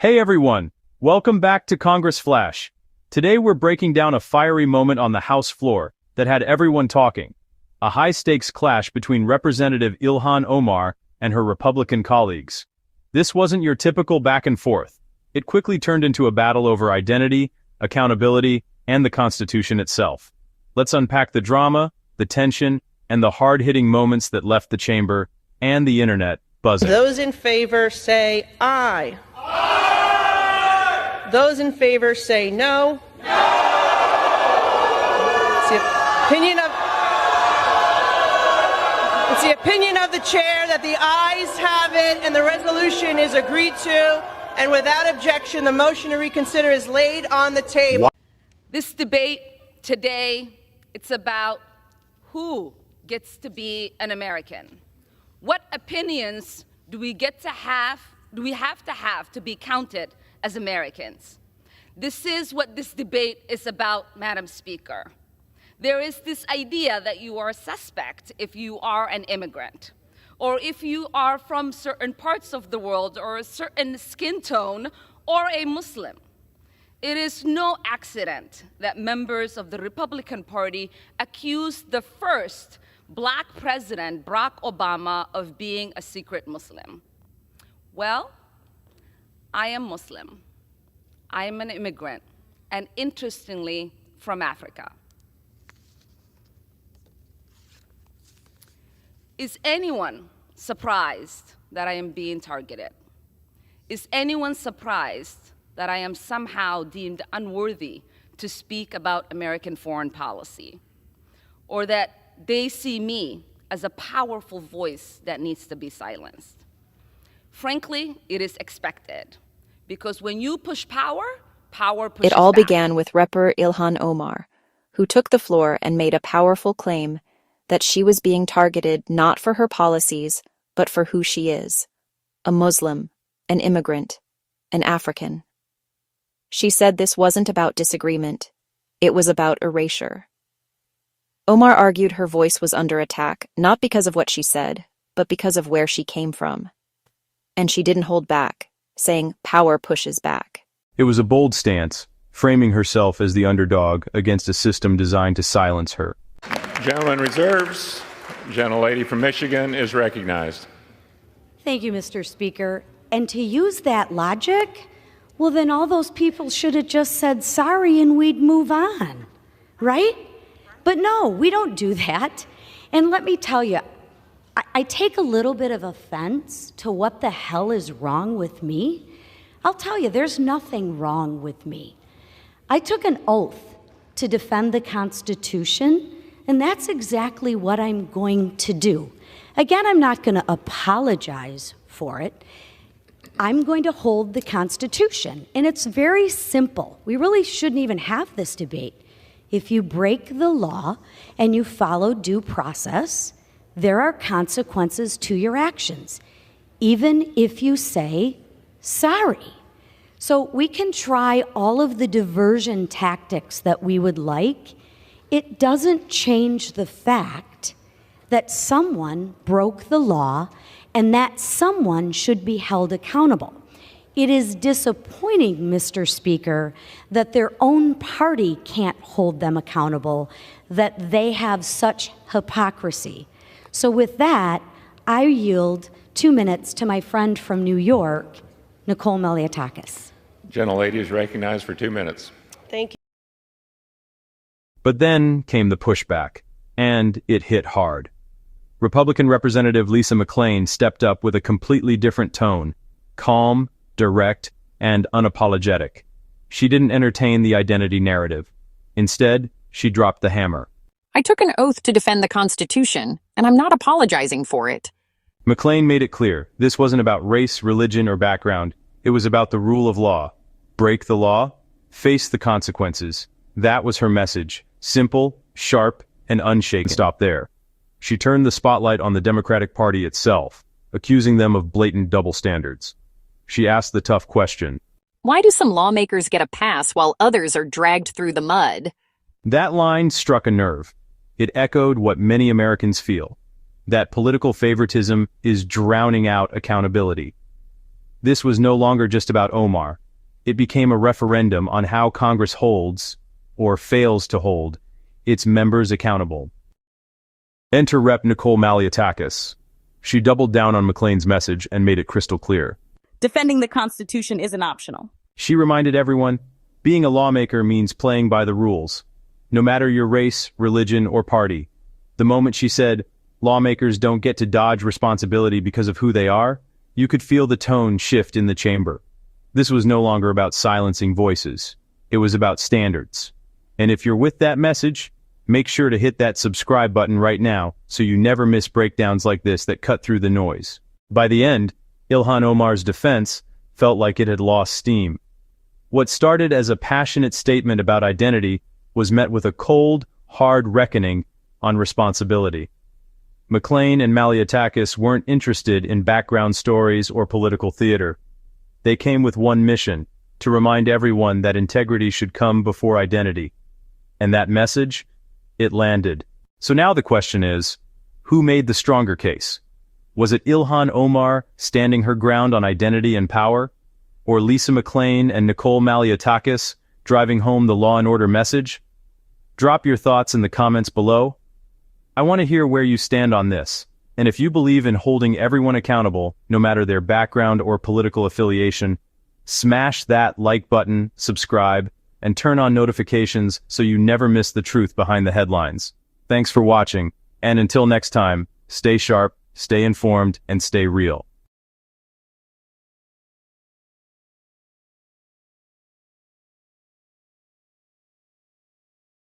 Hey everyone, welcome back to Congress Flash. Today we're breaking down a fiery moment on the House floor that had everyone talking. A high-stakes clash between Representative Ilhan Omar and her Republican colleagues. This wasn't your typical back and forth. It quickly turned into a battle over identity, accountability, and the Constitution itself. Let's unpack the drama, the tension, and the hard-hitting moments that left the chamber and the internet buzzing. Those in favor say aye. Aye! Those in favor say no. No! It's the opinion of the chair that the ayes have it and the resolution is agreed to, and without objection, the motion to reconsider is laid on the table. This debate today, it's about who gets to be an American. What opinions do we have to be counted as Americans? This is what this debate is about, Madam Speaker. There is this idea that you are a suspect if you are an immigrant, or if you are from certain parts of the world, or a certain skin tone, or a Muslim. It is no accident that members of the Republican Party accused the first Black president, Barack Obama, of being a secret Muslim. Well, I am Muslim. I am an immigrant, and interestingly, from Africa. Is anyone surprised that I am being targeted? Is anyone surprised that I am somehow deemed unworthy to speak about American foreign policy? Or that they see me as a powerful voice that needs to be silenced? Frankly, it is expected, because when you push power, power pushes back. It all began with Representative Ilhan Omar, who took the floor and made a powerful claim that she was being targeted not for her policies, but for who she is: a Muslim, an immigrant, an African. She said this wasn't about disagreement, it was about erasure. Omar argued her voice was under attack, not because of what she said, but because of where she came from. And she didn't hold back, saying power pushes back. It was a bold stance, framing herself as the underdog against a system designed to silence her. Gentleman reserves. Gentlelady from Michigan is recognized. Thank you, Mr. Speaker. And to use that logic, well, then all those people should have just said sorry and we'd move on, right? But no, we don't do that. And let me tell you, I take a little bit of offense to what the hell is wrong with me. I'll tell you, there's nothing wrong with me. I took an oath to defend the Constitution, and that's exactly what I'm going to do. Again, I'm not going to apologize for it. I'm going to hold the Constitution, and it's very simple. We really shouldn't even have this debate. If you break the law and you follow due process, there are consequences to your actions, even if you say sorry. So we can try all of the diversion tactics that we would like. It doesn't change the fact that someone broke the law and that someone should be held accountable. It is disappointing, Mr. Speaker, that their own party can't hold them accountable, that they have such hypocrisy. So with that, I yield 2 minutes to my friend from New York, Nicole Meliatakis. Gentlelady is recognized for 2 minutes. Thank you. But then came the pushback, and it hit hard. Republican Representative Lisa McClain stepped up with a completely different tone, calm, direct, and unapologetic. She didn't entertain the identity narrative. Instead, she dropped the hammer. I took an oath to defend the Constitution, and I'm not apologizing for it. McClain made it clear this wasn't about race, religion, or background. It was about the rule of law. Break the law, face the consequences. That was her message. Simple, sharp, and unshaken. Stop there. She turned the spotlight on the Democratic Party itself, accusing them of blatant double standards. She asked the tough question. Why do some lawmakers get a pass while others are dragged through the mud? That line struck a nerve. It echoed what many Americans feel, that political favoritism is drowning out accountability. This was no longer just about Omar. It became a referendum on how Congress holds, or fails to hold, its members accountable. Enter Rep. Nicole Malliotakis. She doubled down on McClain's message and made it crystal clear. Defending the Constitution isn't optional. She reminded everyone, being a lawmaker means playing by the rules, no matter your race, religion, or party. The moment she said, lawmakers don't get to dodge responsibility because of who they are, you could feel the tone shift in the chamber. This was no longer about silencing voices. It was about standards. And if you're with that message, make sure to hit that subscribe button right now so you never miss breakdowns like this that cut through the noise. By the end, Ilhan Omar's defense felt like it had lost steam. What started as a passionate statement about identity was met with a cold, hard reckoning on responsibility. McClain and Malliotakis weren't interested in background stories or political theater. They came with one mission, to remind everyone that integrity should come before identity. And that message, it landed. So now the question is, who made the stronger case? Was it Ilhan Omar standing her ground on identity and power? Or Lisa McClain and Nicole Malliotakis driving home the law and order message? Drop your thoughts in the comments below. I want to hear where you stand on this. And if you believe in holding everyone accountable, no matter their background or political affiliation, smash that like button, subscribe, and turn on notifications so you never miss the truth behind the headlines. Thanks for watching, and until next time, stay sharp, stay informed, and stay real.